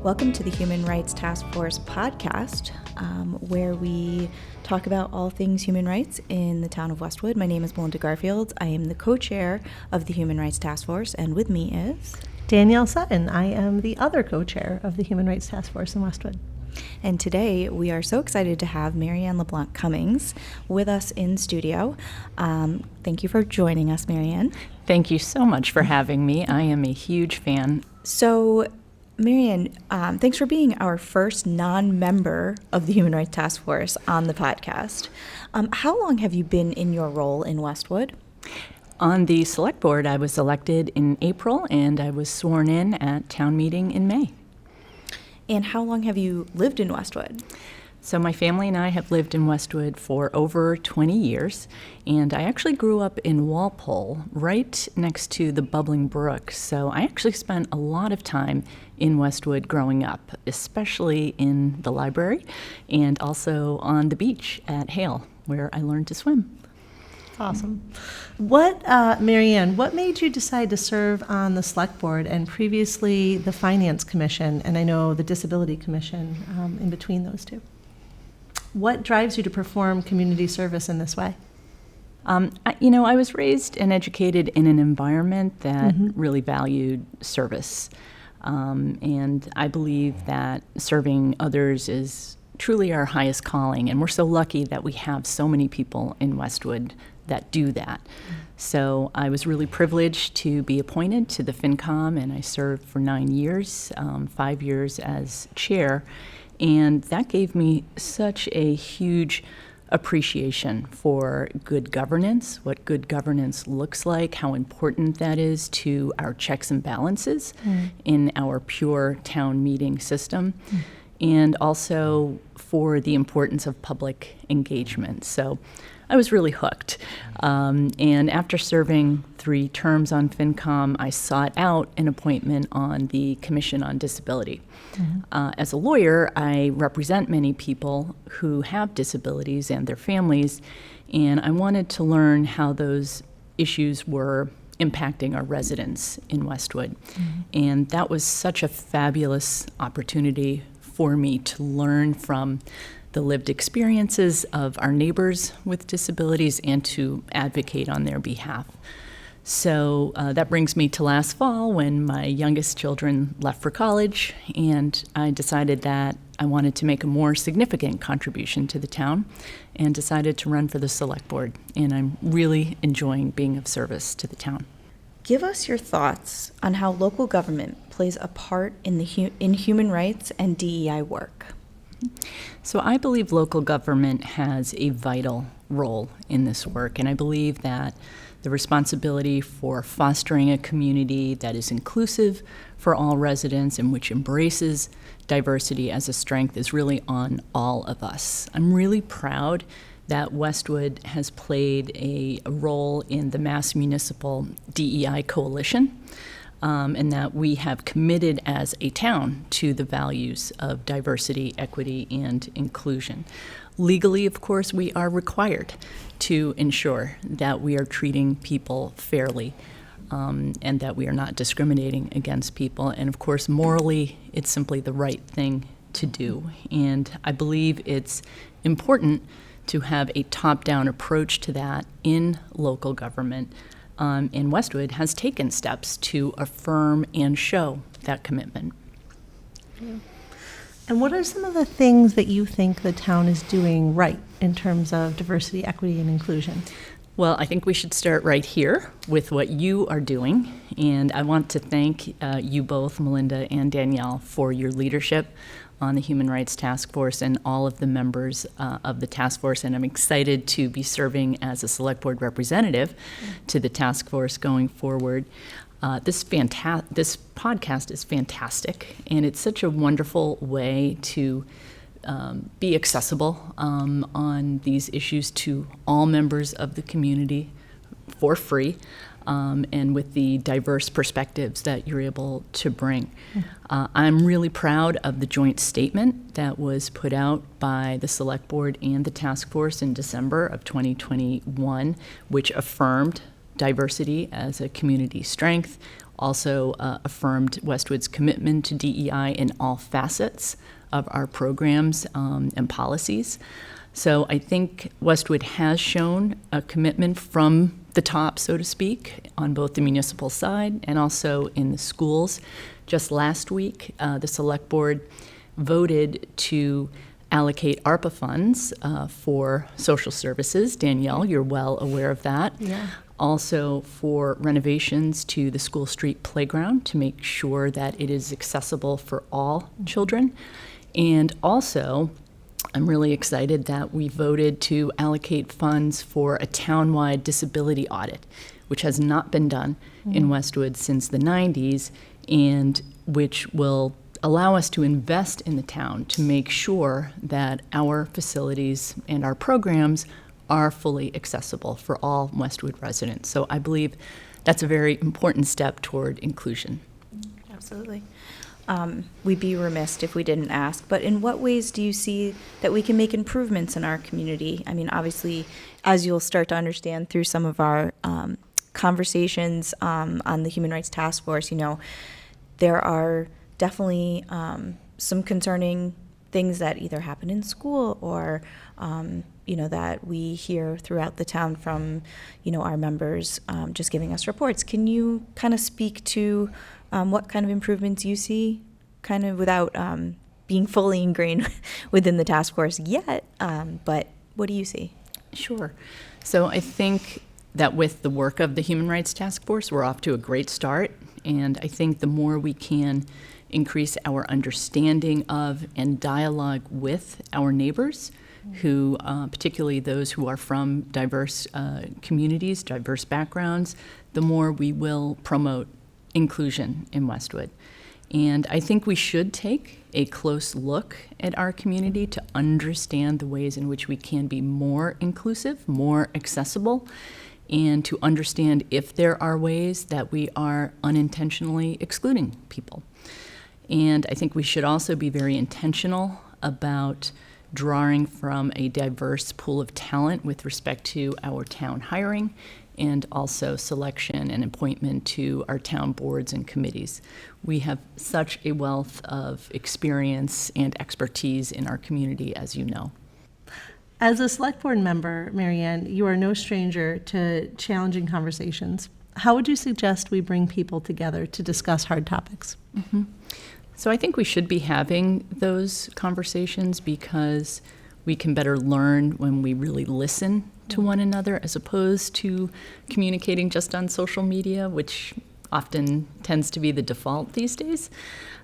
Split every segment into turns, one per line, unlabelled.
Welcome to the Human Rights Task Force podcast, where we talk about all things human rights in the town of Westwood. My name is Melinda Garfield. I am the co-chair of the Human Rights Task Force, and with me is
Danielle Sutton. I am the other co-chair of the Human Rights Task Force in Westwood.
And today we are so excited to have Marianne LeBlanc-Cummings with us in studio. Thank you for joining us, Marianne.
Thank you so much for having me. I am a huge fan.
So, Marianne, thanks for being our first non-member of the Human Rights Task Force on the podcast. How long have you been in your role in Westwood?
On the select board, I was elected in April, and I was sworn in at town meeting in May.
And how long have you lived in Westwood?
So my family and I have lived in Westwood for over 20 years, and I actually grew up in Walpole, right next to the bubbling brook. So I actually spent a lot of time in Westwood growing up, especially in the library and also on the beach at Hale, where I learned to swim.
Awesome. Marianne, what made you decide to serve on the select board and previously the finance commission, and I know the disability commission in between those two? What drives you to perform community service in this way?
I was raised and educated in an environment that really valued service. And I believe that serving others is truly our highest calling. And we're so lucky that we have so many people in Westwood that do that. So I was really privileged to be appointed to the FinCom, and I served for 9 years, 5 years as chair. And that gave me such a huge appreciation for good governance, what good governance looks like, how important that is to our checks and balances in our pure town meeting system, and also for the importance of public engagement. So I was really hooked. And after serving 3 terms on FinCom, I sought out an appointment on the Commission on Disability. As a lawyer, I represent many people who have disabilities and their families, and I wanted to learn how those issues were impacting our residents in Westwood. And that was such a fabulous opportunity for me to learn from the lived experiences of our neighbors with disabilities and to advocate on their behalf. So that brings me to last fall when my youngest children left for college, and I decided that I wanted to make a more significant contribution to the town and decided to run for the select board. And I'm really enjoying being of service to the town.
Give us your thoughts on how local government plays a part in in human rights and DEI work.
So I believe local government has a vital role in this work, and I believe that the responsibility for fostering a community that is inclusive for all residents and which embraces diversity as a strength is really on all of us. I'm really proud that Westwood has played a role in the Mass Municipal DEI Coalition, and that we have committed as a town to the values of diversity, equity, and inclusion. Legally, of course, we are required to ensure that we are treating people fairly, and that we are not discriminating against people. And of course, morally, it's simply the right thing to do. And I believe it's important to have a top-down approach to that in local government. And Westwood has taken steps to affirm and show that commitment.
Yeah. And what are some of the things that you think the town is doing right in terms of diversity, equity, and inclusion?
Well, I think we should start right here with what you are doing. And I want to thank you both, Melinda and Danielle, for your leadership on the Human Rights Task Force and all of the members of the task force. And I'm excited to be serving as a select board representative to the task force going forward. This podcast is fantastic, and it's such a wonderful way to be accessible on these issues to all members of the community for free, and with the diverse perspectives that you're able to bring. I'm really proud of the joint statement that was put out by the Select Board and the Task Force in December of 2021, which affirmed diversity as a community strength, also affirmed Westwood's commitment to DEI in all facets of our programs and policies. So I think Westwood has shown a commitment from the top, so to speak, on both the municipal side and also in the schools. Just last week, the Select Board voted to allocate ARPA funds for social services. Danielle, you're well aware of that.
Yeah.
Also for renovations to the School Street playground to make sure that it is accessible for all children. And also, I'm really excited that we voted to allocate funds for a townwide disability audit, which has not been done in Westwood since the 90s, and which will allow us to invest in the town to make sure that our facilities and our programs are fully accessible for all Westwood residents. So I believe that's a very important step toward inclusion.
Absolutely. We'd be remiss if we didn't ask, but in what ways do you see that we can make improvements in our community? I mean, obviously, as you'll start to understand through some of our conversations on the Human Rights Task Force, there are definitely some concerning things that either happen in school or, that we hear throughout the town from, our members just giving us reports. Can you kind of speak to what kind of improvements you see, kind of without being fully ingrained within the task force yet, but what do you see?
Sure. So I think that with the work of the Human Rights Task Force, we're off to a great start. And I think the more we can increase our understanding of and dialogue with our neighbors, who, particularly those who are from diverse communities, diverse backgrounds, the more we will promote inclusion in Westwood. And I think we should take a close look at our community to understand the ways in which we can be more inclusive, more accessible, and to understand if there are ways that we are unintentionally excluding people. And I think we should also be very intentional about drawing from a diverse pool of talent with respect to our town hiring and also selection and appointment to our town boards and committees. We have such a wealth of experience and expertise in our community, as you know.
As a select board member, Marianne, you are no stranger to challenging conversations. How would you suggest we bring people together to discuss hard topics?
Mm-hmm. So I think we should be having those conversations because we can better learn when we really listen to one another as opposed to communicating just on social media, which often tends to be the default these days.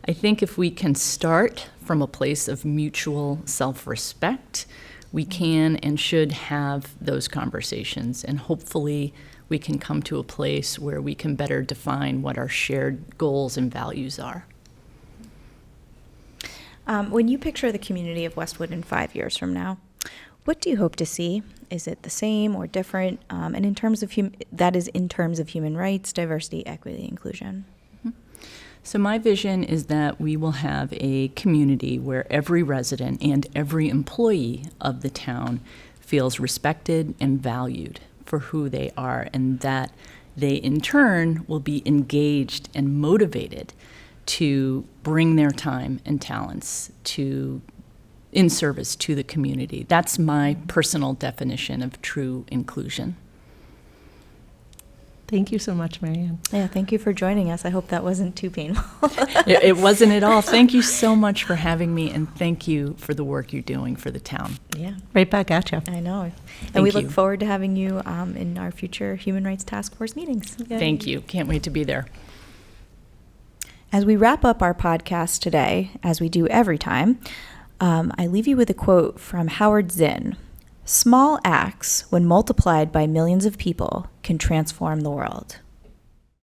I think if we can start from a place of mutual self-respect, we can and should have those conversations, and hopefully we can come to a place where we can better define what our shared goals and values are.
When you picture the community of Westwood in 5 years from now, what do you hope to see? Is it the same or different? And in terms of that is in terms of human rights, diversity, equity, inclusion.
So my vision is that we will have a community where every resident and every employee of the town feels respected and valued for who they are, and that they in turn will be engaged and motivated to bring their time and talents in service to the community. That's my personal definition of true inclusion.
Thank you so much, Marianne.
Yeah, thank you for joining us. I hope that wasn't too painful.
It wasn't at all. Thank you so much for having me, and thank you for the work you're doing for the town.
Yeah.
Right back at you.
I know.
Thank
And we
you.
look forward to having you in our future Human Rights Task Force meetings.
Yay.
Thank you. Can't wait to be there.
As we wrap up our podcast today, as we do every time, I leave you with a quote from Howard Zinn. "Small acts, when multiplied by millions of people, can transform the world."